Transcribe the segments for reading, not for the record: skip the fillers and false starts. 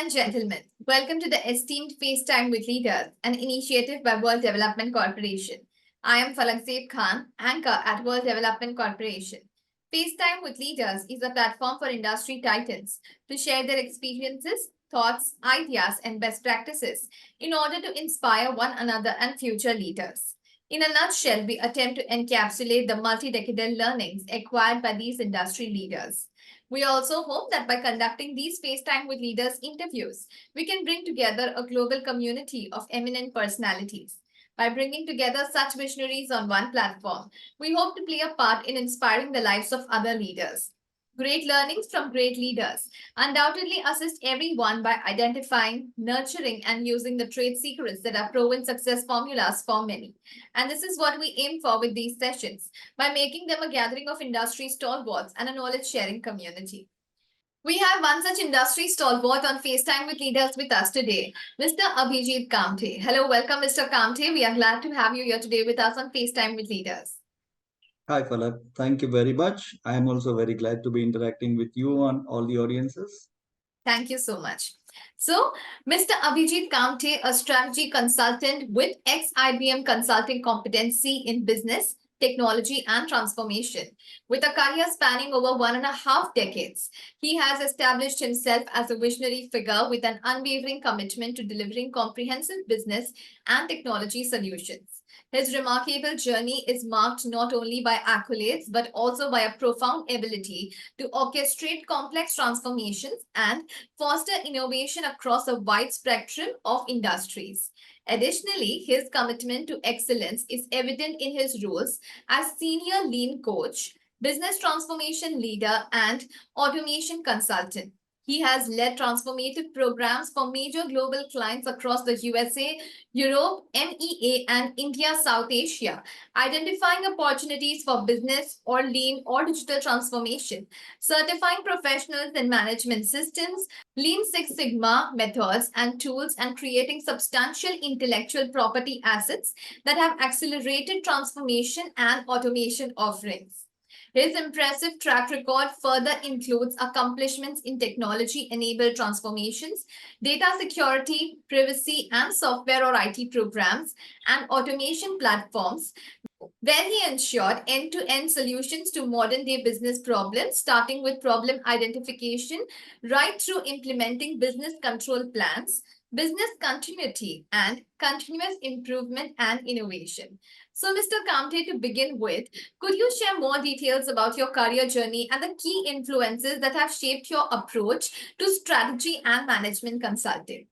and gentlemen, welcome to the Esteemed FaceTime with Leaders, an initiative by World Development Corporation. I am Falakzeeb Khan, anchor at World Development Corporation. FaceTime with Leaders is a platform for industry titans to share their experiences, thoughts, ideas, and best practices in order to inspire one another and future leaders. In a nutshell, we attempt to encapsulate the multi-decadal learnings acquired by these industry leaders. We also hope that by conducting these FaceTime with Leaders interviews, we can bring together a global community of eminent personalities. By bringing together such visionaries on one platform, we hope to play a part in inspiring the lives of other leaders. Great learnings from great leaders undoubtedly assist everyone by identifying, nurturing, and using the trade secrets that are proven success formulas for many. And this is what we aim for with these sessions by making them a gathering of industry stalwarts and a knowledge sharing community. We have one such industry stalwart on FaceTime with Leaders with us today, Mr. Abhijit Kamthe. Hello, welcome, Mr. Kamthe. We are glad to have you here today with us on FaceTime with Leaders. Hi, Falak. Thank you very much. I am also very glad to be interacting with you and all the audiences. Thank you so much. So, Mr. Abhijit Kamthe, a strategy consultant with Ex-IBM Consulting Competency in Business, Technology and Transformation. With a career spanning over 1.5 decades, he has established himself as a visionary figure with an unwavering commitment to delivering comprehensive business and technology solutions. His remarkable journey is marked not only by accolades, but also by a profound ability to orchestrate complex transformations and foster innovation across a wide spectrum of industries. Additionally, his commitment to excellence is evident in his roles as senior lean coach, business transformation leader, and automation consultant. He has led transformative programs for major global clients across the USA, Europe, MEA, and India, South Asia, identifying opportunities for business or lean or digital transformation, certifying professionals in management systems, Lean Six Sigma methods and tools, and creating substantial intellectual property assets that have accelerated transformation and automation offerings. His impressive track record further includes accomplishments in technology-enabled transformations, data security, privacy, and software or IT programs, and automation platforms, where he ensured end-to-end solutions to modern-day business problems, starting with problem identification right through implementing business control plans, business continuity, and continuous improvement and innovation. So, Mr. Kamthe, to begin with, could you share more details about your career journey and the key influences that have shaped your approach to strategy and management consulting?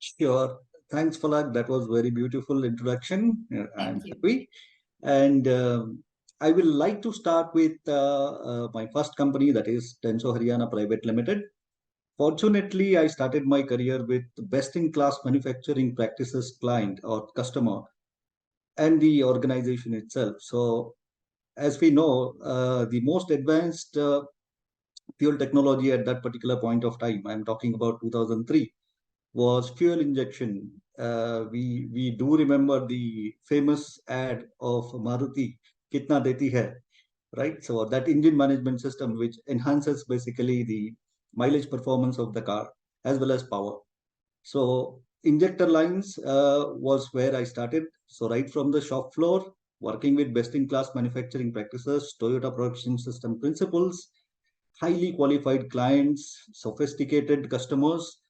Sure. Thanks, Falak. That was very beautiful introduction. I'm you. happy. And I will like to start with my first company, that is Tenso Haryana Private Limited. Fortunately, I started my career with best-in-class manufacturing practices client or customer and the organization itself. So, as we know, the most advanced fuel technology at that particular point of time, I'm talking about 2003, was fuel injection. We do remember the famous ad of Maruti, Kitna Deti Hai, right? So that engine management system, which enhances basically the mileage performance of the car as well as power. So injector lines was where I started. So right from the shop floor, working with best-in-class manufacturing practices, Toyota production system principles, highly qualified clients, sophisticated customers,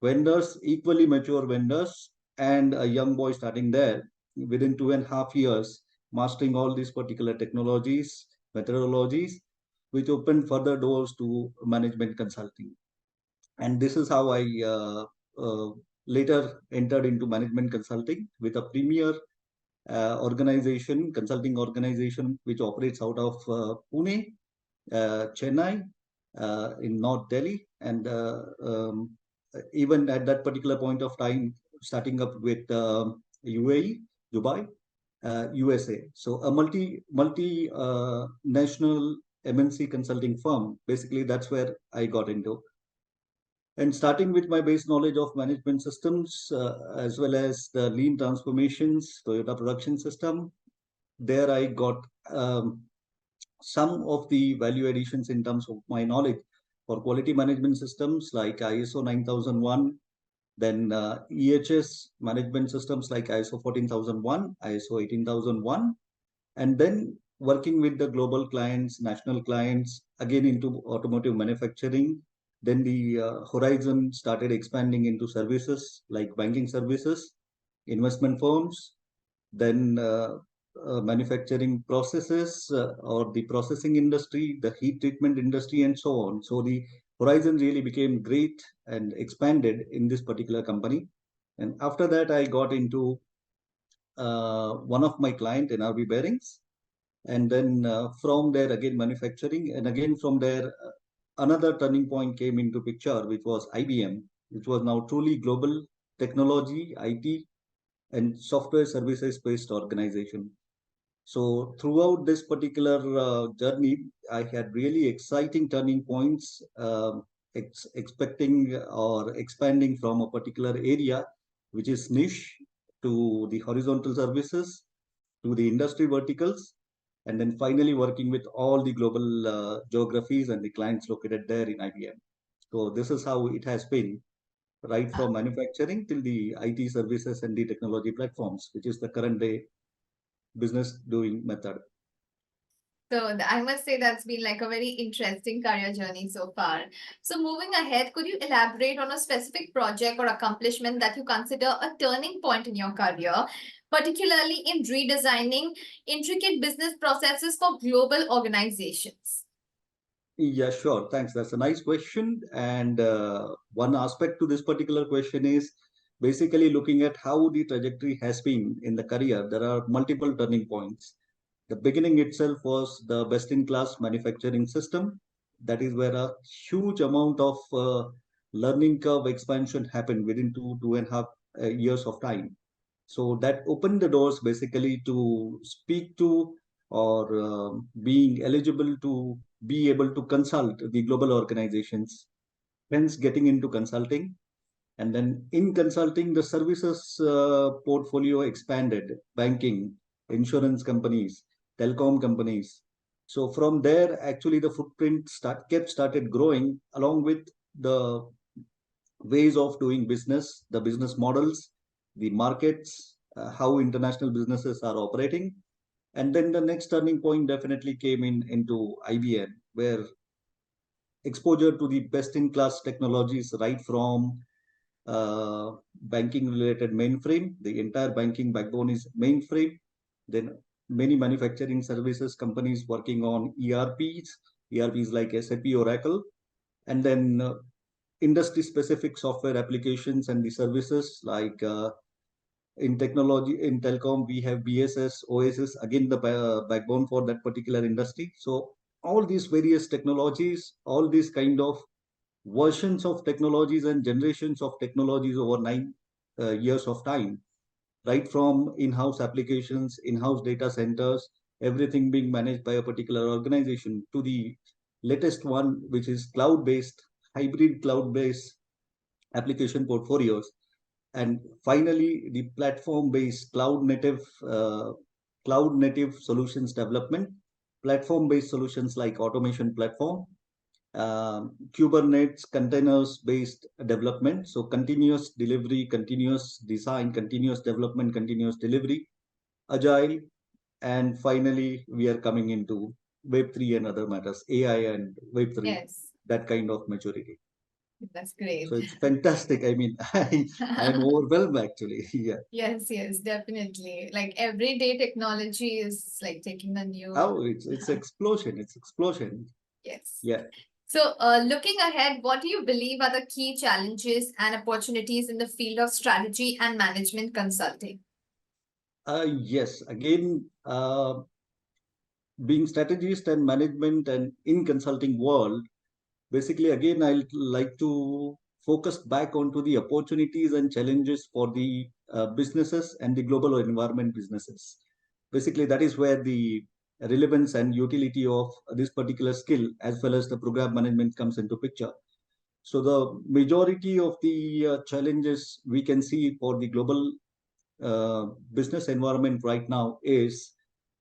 vendors, equally mature vendors, and a young boy starting there within 2.5 years, mastering all these particular technologies, methodologies, which opened further doors to management consulting. And this is how I later entered into management consulting with a premier consulting organization, which operates out of Pune, Chennai, in North Delhi, and even at that particular point of time, starting up with UAE, Dubai, USA. So a multi national MNC consulting firm. Basically, that's where I got into. And starting with my base knowledge of management systems, as well as the lean transformations, Toyota production system, there I got some of the value additions in terms of my knowledge for quality management systems like ISO 9001, then EHS management systems like ISO 14001, ISO 18001, and then working with the global clients, national clients, again into automotive manufacturing. Then the horizon started expanding into services like banking services, investment firms, then manufacturing processes or the processing industry, the heat treatment industry, and so on. So the horizon really became great and expanded in this particular company. And after that, I got into one of my client in RB Bearings, and then from there again manufacturing, and again from there another turning point came into picture, which was IBM, which was now truly global technology, IT, and software services based organization. So throughout this particular journey, I had really exciting turning points, expecting or expanding from a particular area, which is niche, to the horizontal services, to the industry verticals, and then finally working with all the global geographies and the clients located there in IBM. So this is how it has been, right from manufacturing till the IT services and the technology platforms, which is the current day business doing method. So I must say that's been like a very interesting career journey so far. So moving ahead, could you elaborate on a specific project or accomplishment that you consider a turning point in your career, particularly in redesigning intricate business processes for global organizations? Yeah, sure. Thanks. That's a nice question. And one aspect to this particular question is basically looking at how the trajectory has been in the career. There are multiple turning points. The beginning itself was the best-in-class manufacturing system. That is where a huge amount of learning curve expansion happened within 2.5 years of time. So that opened the doors basically to speak to or being eligible to be able to consult the global organizations, hence getting into consulting. And then in consulting, the services portfolio expanded, banking, insurance companies, telecom companies. So from there, actually the footprint started growing along with the ways of doing business, the business models, the markets, how international businesses are operating. And then the next turning point definitely came into IBM, where exposure to the best-in-class technologies, right from banking-related mainframe, the entire banking backbone is mainframe. Then many manufacturing services companies working on ERPs like SAP, Oracle, and then industry-specific software applications and the services like in technology, in telecom, we have BSS, OSS, again the backbone for that particular industry. So all these various technologies, all these kind of versions of technologies and generations of technologies over 9 years of time, right from in-house applications, in-house data centers, everything being managed by a particular organization, to the latest one, which is cloud-based, hybrid cloud-based application portfolios. And finally, the platform-based cloud native solutions development, platform-based solutions like automation platform, Kubernetes containers-based development. So continuous delivery, continuous design, continuous development, continuous delivery, agile, and finally we are coming into Web3 and other matters, AI and Web3, Yes, that kind of maturity. that's So great. it's fantastic. I mean, I'm overwhelmed actually. Yeah. Yes, yes, definitely. Like everyday technology is like taking a new. Oh, it's explosion. It's explosion. Yes. Yeah. So, looking ahead, what do you believe are the key challenges and opportunities in the field of strategy and management consulting? Yes. Again, being strategist and management and in consulting world, basically, again, I'd like to focus back onto the opportunities and challenges for the businesses and the global environment businesses. Basically, that is where the relevance and utility of this particular skill as well as the program management comes into picture. So the majority of the challenges we can see for the global business environment right now is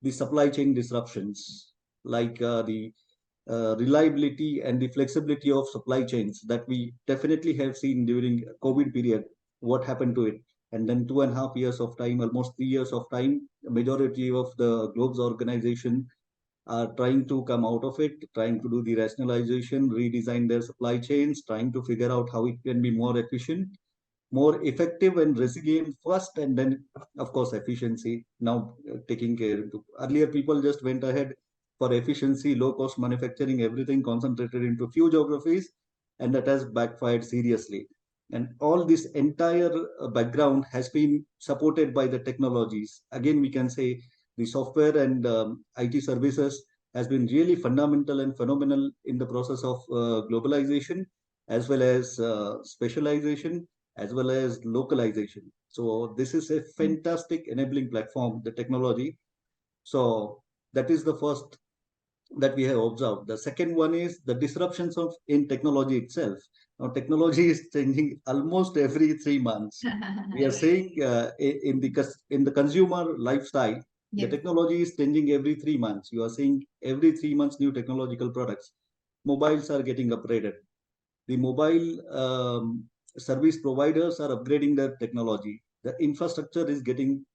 the supply chain disruptions, like the reliability and the flexibility of supply chains that we definitely have seen during COVID period, what happened to it. And then 2.5 years of time, almost 3 years of time, the majority of the globe's organization are trying to come out of it, trying to do the rationalization, redesign their supply chains, trying to figure out how it can be more efficient, more effective and resilient first, and then of course efficiency now taking care into. Earlier people just went ahead for efficiency, low cost manufacturing, everything concentrated into few geographies, and that has backfired seriously. And all this entire background has been supported by the technologies. Again, we can say the software and IT services has been really fundamental and phenomenal in the process of globalization, as well as specialization, as well as localization. So this is a fantastic enabling platform, the technology. So that is the first that we have observed. The second one is the disruptions of in technology itself. Now technology is changing almost every 3 months. We are saying in the consumer lifestyle, the Yes. technology is changing every 3 months. You are seeing every 3 months new technological products. Mobiles are getting upgraded. The mobile service providers are upgrading their technology. The infrastructure is getting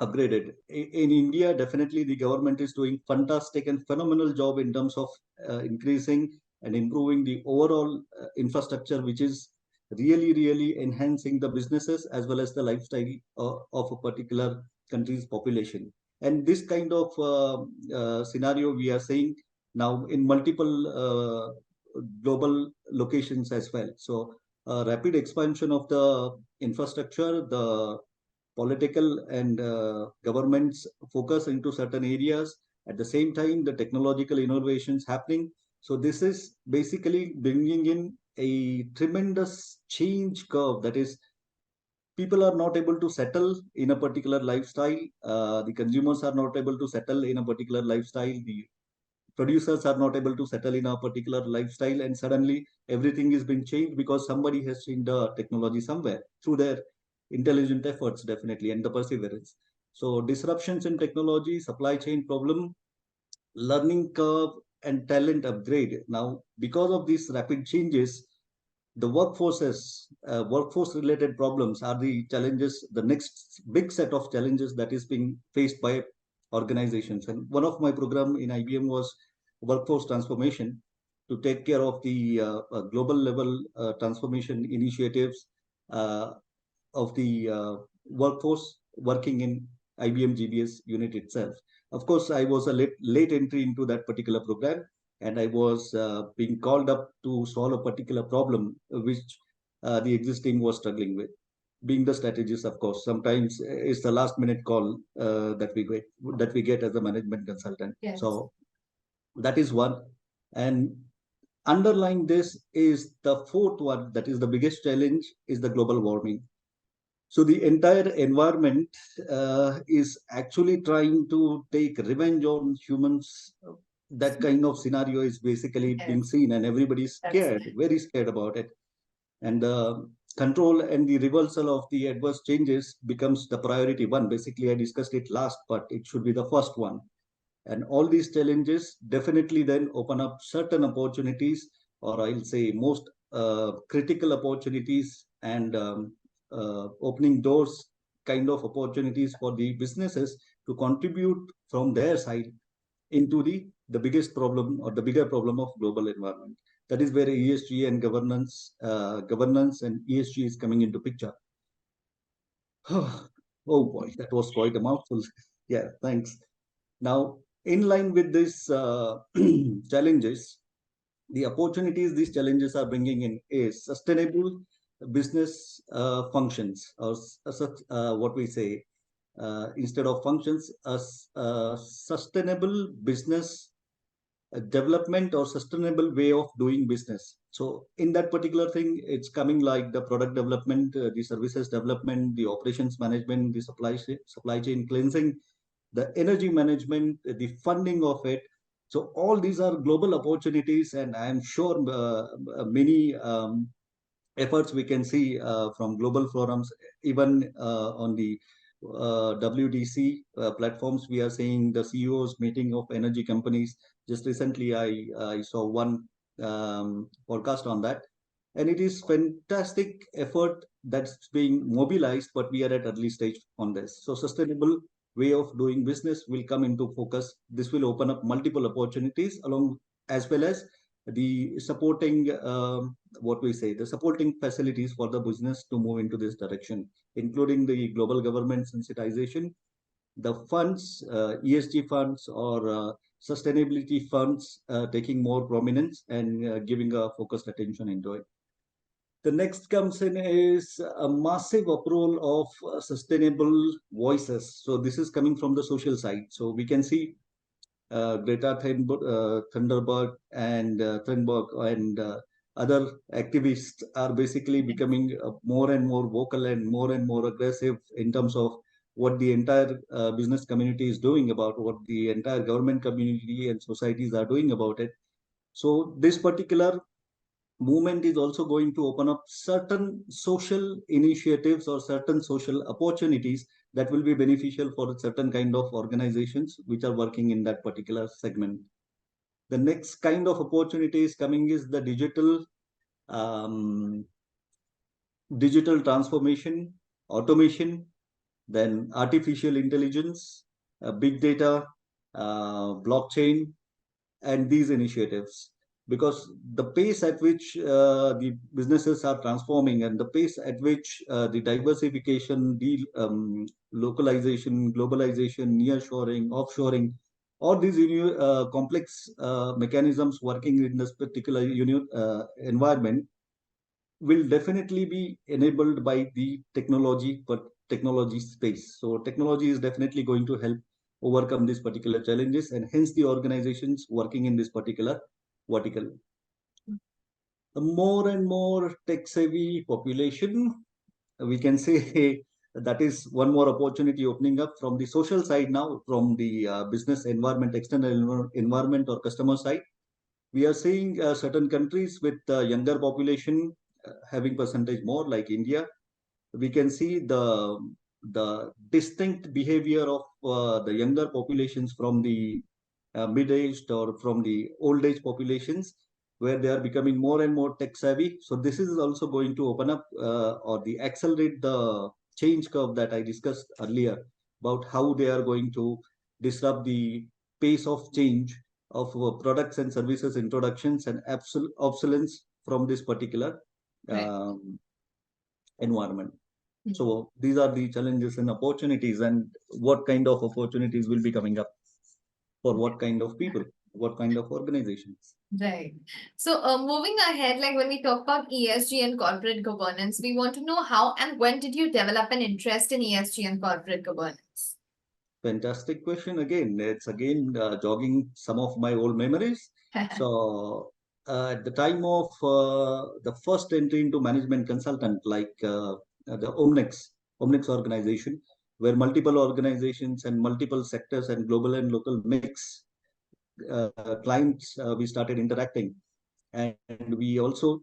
upgraded. In India, definitely the government is doing fantastic and phenomenal job in terms of increasing and improving the overall infrastructure, which is really enhancing the businesses as well as the lifestyle of a particular country's population. And this kind of scenario we are seeing now in multiple global locations as well. So rapid expansion of the infrastructure, the political and governments focus into certain areas. At the same time, the technological innovations happening. So this is basically bringing in a tremendous change curve. That is, people are not able to settle in a particular lifestyle. The consumers are not able to settle in a particular lifestyle. The producers are not able to settle in a particular lifestyle, and suddenly everything is being changed because somebody has changed the technology somewhere through their intelligent efforts, definitely, and the perseverance. So disruptions in technology, supply chain problem, learning curve, and talent upgrade. Now because of these rapid changes, the workforce related problems are the challenges, the next big set of challenges that is being faced by organizations. And one of my program in IBM was workforce transformation, to take care of the global level transformation initiatives uh, of the workforce working in IBM GBS unit itself. Of course, I was a late entry into that particular program, and I was being called up to solve a particular problem which the existing was struggling with. Being the strategist, of course, sometimes it's the last minute call that we get as a management consultant. Yes. So that is one. And underlying this is the fourth one, that is the biggest challenge, is the global warming. So the entire environment is actually trying to take revenge on humans. That kind of scenario is basically being Yes. seen, and everybody's That's scared, very scared about it. And the control and the reversal of the adverse changes becomes the priority one. Basically, I discussed it last, but it should be the first one. And all these challenges definitely then open up certain opportunities, or I'll say most critical opportunities, and opening doors kind of opportunities for the businesses to contribute from their side into the biggest problem or the bigger problem of global environment. That is where ESG and governance and ESG is coming into picture. Oh boy, that was quite a mouthful. Yeah, thanks. Now, in line with these challenges, the opportunities these challenges are bringing in is sustainable business functions, or what we say, instead of functions, sustainable business development or sustainable way of doing business. So in that particular thing, it's coming like the product development, the services development, the operations management, the supply chain cleansing, the energy management, the funding of it. So all these are global opportunities, and I am sure many efforts we can see from global forums, even on the WDC platforms. We are seeing the CEOs meeting of energy companies. Just recently, I saw one podcast on that, and it is fantastic effort that's being mobilized, but we are at early stage on this. So sustainable way of doing business will come into focus. This will open up multiple opportunities along, as well as the supporting what we say, the supporting facilities for the business to move into this direction, including the global government sensitization, the funds, ESG funds or sustainability funds taking more prominence and giving a focused attention into it. The next comes in is a massive approval of sustainable voices. So this is coming from the social side. So we can see Greta Thunberg and other activists are basically becoming more and more vocal and more aggressive in terms of what the entire business community is doing about what the entire government community and societies are doing about it. So this particular movement is also going to open up certain social initiatives or certain social opportunities that will be beneficial for certain kind of organizations which are working in that particular segment. The next kind of opportunity is coming is the um, digital transformation, automation, then artificial intelligence, big data, blockchain, and these initiatives, because the pace at which the businesses are transforming and the pace at which the diversification, the localization, globalization, nearshoring, offshoring, all these complex mechanisms working in this particular environment will definitely be enabled by the technology, but technology space. So technology is definitely going to help overcome these particular challenges, and hence the organizations working in this particular vertical. The more and more tech savvy population, we can say that is one more opportunity opening up from the social side now, from the business environment, external environment or customer side. We are seeing certain countries with younger population having percentage more, like India. We can see the distinct behavior of the younger populations from the mid-aged or from the old age populations, where they are becoming more and more tech savvy. So this is also going to open up or the accelerate the change curve that I discussed earlier about how they are going to disrupt the pace of change of products and services introductions and obsolescence from this particular Right. um, environment. Hmm. So these are the challenges and opportunities, and what kind of opportunities will be coming up for what kind of people, what kind of organizations. Right. So, moving ahead, like when we talk about ESG and corporate governance, we want to know how and when did you develop an interest in ESG and corporate governance? Fantastic question again. It's again jogging some of my old memories. So at the time of the first entry into management consultant, like the Omnex organization, where multiple organizations and multiple sectors and global and local mix clients we started interacting, and we also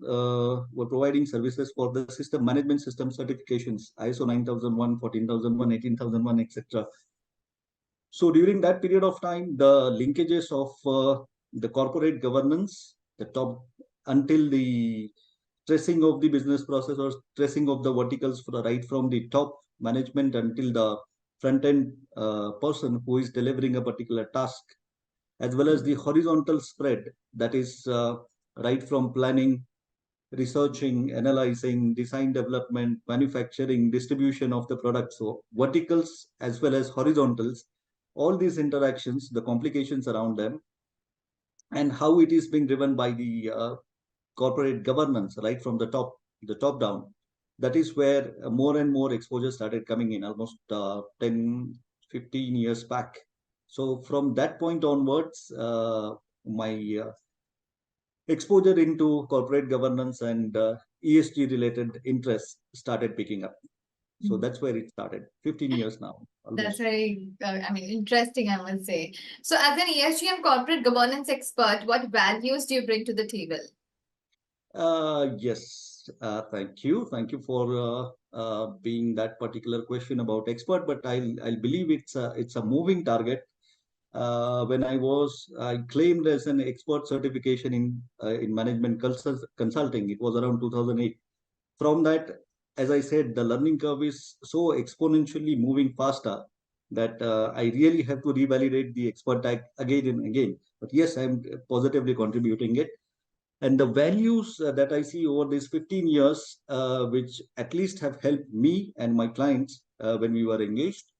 were providing services for the system management system certifications, ISO 9001, 14001, 18001, etc. So during that period of time, the linkages of the corporate governance, the top, until the tracing of the business process or tracing of the verticals for right from the top management until the front end person who is delivering a particular task, as well as the horizontal spread, that is right from planning, researching, analyzing, design development, manufacturing, distribution of the product. So verticals as well as horizontals, all these interactions, the complications around them, and how it is being driven by the corporate governance, right from the top down. That is where more and more exposure started coming in almost 10, 15 years back. So from that point onwards, my exposure into corporate governance and ESG related interests started picking up. So Mhm. that's where it started. 15 years now, That's almost. very, interesting, I must say. So, as an ESG and corporate governance expert, what values do you bring to the table? Yes, thank you. Thank you for being that particular question about expert, but I'll believe it's a moving target. when I claimed as an expert certification in management consulting. It was around 2008. From that, as I said, the learning curve is so exponentially moving faster that I really have to revalidate the expert tag again and again. But yes, I'm positively contributing it. And the values that I see over these 15 years, which at least have helped me and my clients when we were engaged,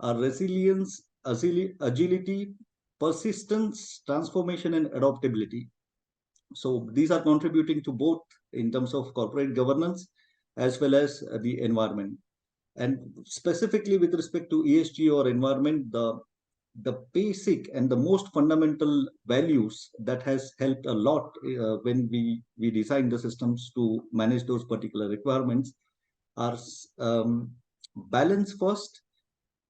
are resilience, agility, persistence, transformation, and adaptability. So these are contributing to both in terms of corporate governance as well as the environment. And specifically with respect to ESG or environment, the basic and the most fundamental values that has helped a lot when we design the systems to manage those particular requirements are balance first,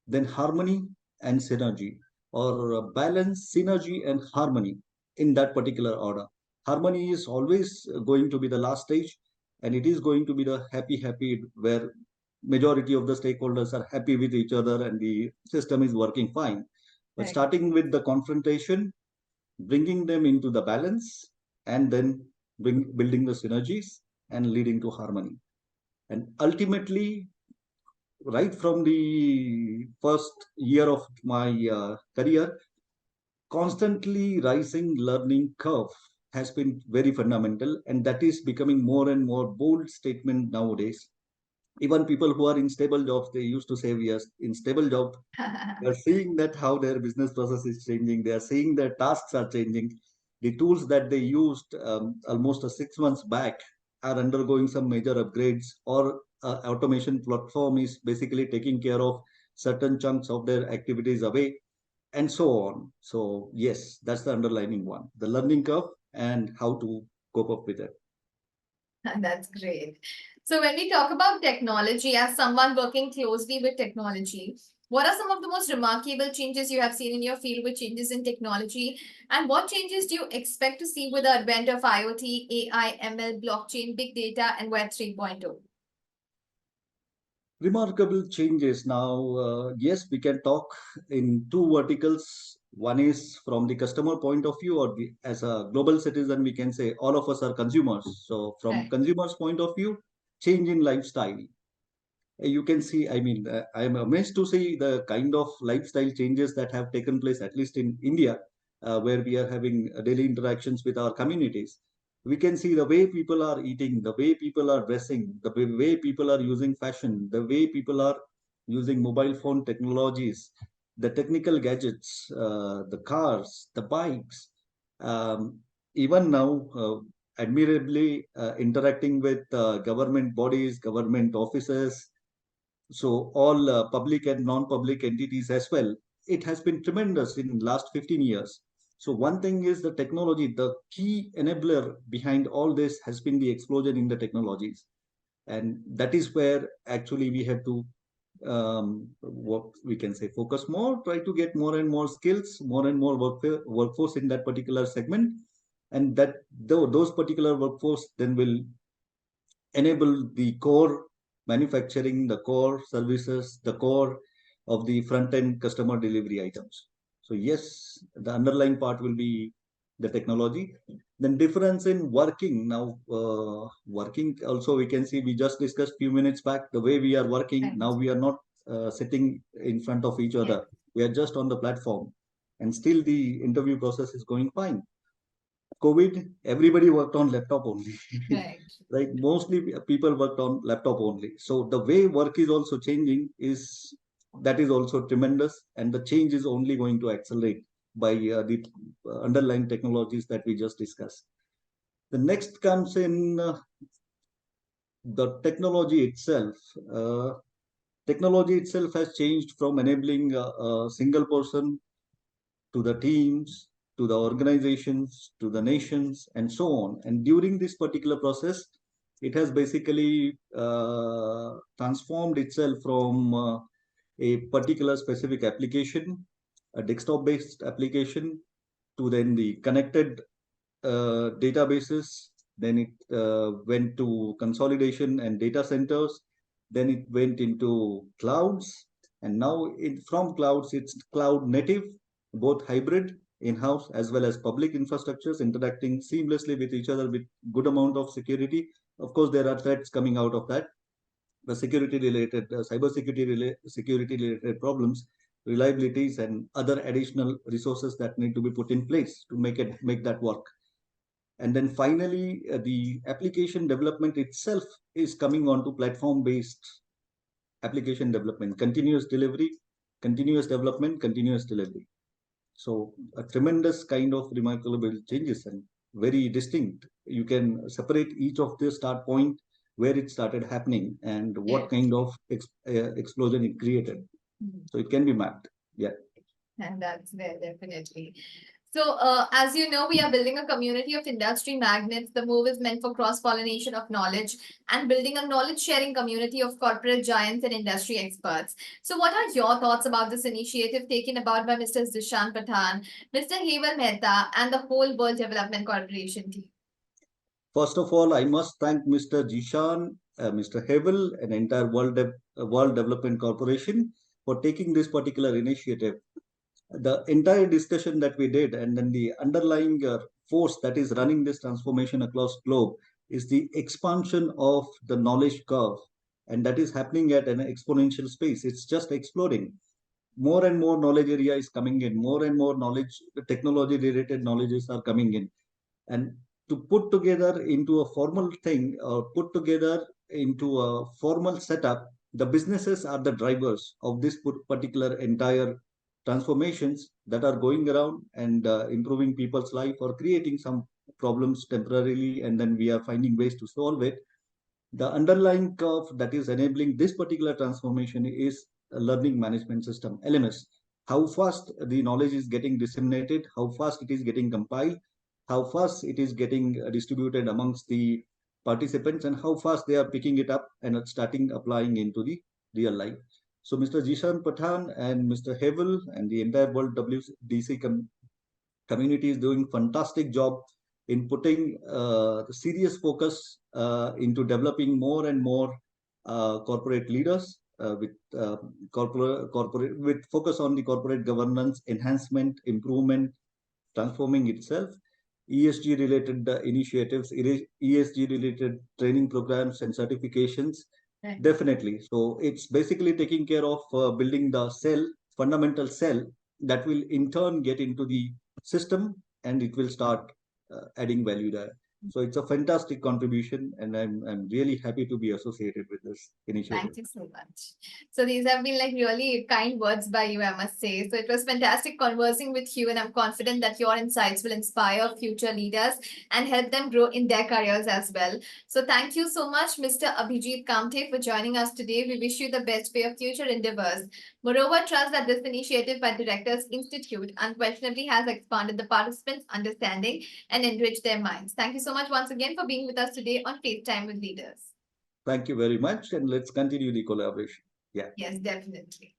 then harmony and synergy, or balance, synergy, and harmony in that particular order. Harmony is always going to be the last stage, and it is going to be the happy, where majority of the stakeholders are happy with each other and the system is working fine. But Right. starting with the confrontation, bringing them into the balance, and then building the synergies and leading to harmony. And ultimately, right from the first year of my career, constantly rising learning curve has been very fundamental, and that is becoming more and more bold statement nowadays. Even people who are in stable jobs, they used to say we are in stable job. They are seeing that how their business process is changing. They are seeing their tasks are changing. The tools that they used almost 6 months back are undergoing some major upgrades, or automation platform is basically taking care of certain chunks of their activities away, and so on. So yes, that's the underlining one, the learning curve and how to cope up with it. That's great. So when we talk about technology, as someone working closely with technology, what are some of the most remarkable changes you have seen in your field with changes in technology? And what changes do you expect to see with the advent of IoT, AI, ML, blockchain, big data, and Web 3.0? Remarkable changes now. Yes, we can talk in two verticals. One is from the customer point of view, or as a global citizen, we can say all of us are consumers. So from Right. consumers point of view, change in lifestyle. You can see, I mean, I am amazed to see the kind of lifestyle changes that have taken place, at least in India, where we are having daily interactions with our communities. We can see the way people are eating, the way people are dressing, the way people are using fashion, the way people are using mobile phone technologies, the technical gadgets, the cars, the bikes, um, even now, admirably interacting with government bodies, government offices, so all public and non-public entities as well. It has been tremendous in last 15 years. So one thing is the technology. The key enabler behind all this has been the explosion in the technologies, and that is where actually we have to what we can say, focus more, try to get more and more skills, more and more workforce in that particular segment, and that those particular workforce then will enable the core manufacturing, the core services, the core of the front end customer delivery items. So yes, the underlying part will be the technology. Then difference in working now, working also we can see, we just discussed few minutes back the way we are working Right. now. We are not sitting in front of each Yeah. other. We are just on the platform, and still the interview process is going fine. COVID, everybody worked on laptop only. Right. Right? Mostly people worked on laptop only. So the way work is also changing is, that is also tremendous, and the change is only going to accelerate by the underlying technologies that we just discussed. The next comes in the technology itself. Technology itself has changed from enabling a single person to the teams, to the organizations, to the nations, and so on. And during this particular process, it has basically transformed itself from a particular specific application, a desktop-based application, to then the connected databases. Then it went to consolidation and data centers. Then it went into clouds, and now from clouds, it's cloud native, both hybrid, in-house, as well as public infrastructures interacting seamlessly with each other with good amount of security. Of course, there are threats coming out of that, the security related, security related problems, reliabilities, and other additional resources that need to be put in place to make that work. And then finally, the application development itself is coming onto platform based application development, continuous delivery, continuous development, continuous delivery. So a tremendous kind of remarkable changes and very distinct. You can separate each of the start point, where it started happening, and what Yes. kind of explosion it created. So it can be mapped. Yeah. And that's there, definitely. So, as you know, we are building a community of industry magnets. The move is meant for cross-pollination of knowledge and building a knowledge-sharing community of corporate giants and industry experts. So, what are your thoughts about this initiative taken about by Mr. Zishan Pathan, Mr. Heval Mehta, and the whole World Development Corporation team? First of all, I must thank Mr. Jishan, Mr. Hevel, and entire World Development Corporation for taking this particular initiative. The entire discussion that we did, and then the underlying force that is running this transformation across globe, is the expansion of the knowledge curve, and that is happening at an exponential space. It's just exploding. More and more knowledge area is coming in. More and more knowledge, technology related knowledges are coming in, and to put together into a formal thing, or put together into a formal setup, the businesses are the drivers of this particular entire transformations that are going around and improving people's life or creating some problems temporarily, and then we are finding ways to solve it. The underlying curve that is enabling this particular transformation is a learning management system, LMS. How fast the knowledge is getting disseminated, how fast it is getting compiled, how fast it is getting distributed amongst the participants, and how fast they are picking it up and starting applying into the real life. So Mr. Jishan Pathan and Mr. Hevel and the entire World WDC community is doing fantastic job in putting serious focus into developing more and more corporate leaders with corporate with focus on the corporate governance enhancement, improvement, transforming itself, ESG related initiatives, ESG related training programs and certifications. Right. Definitely. So it's basically taking care of building the fundamental cell that will in turn get into the system, and it will start adding value there. So it's a fantastic contribution, and I'm really happy to be associated with this initiative. Thank you so much. So these have been like really kind words by you, I must say. So it was fantastic conversing with you, and I'm confident that your insights will inspire future leaders and help them grow in their careers as well. So thank you so much, Mr. Abhijit Kamthe, for joining us today. We wish you the best for your future endeavors. Moreover, trust that this initiative by Directors Institute unquestionably has expanded the participants' understanding and enriched their minds. Thank you so much once again for being with us today on FaceTime with Leaders. Thank you very much, and let's continue the collaboration. Yeah. Yes, definitely.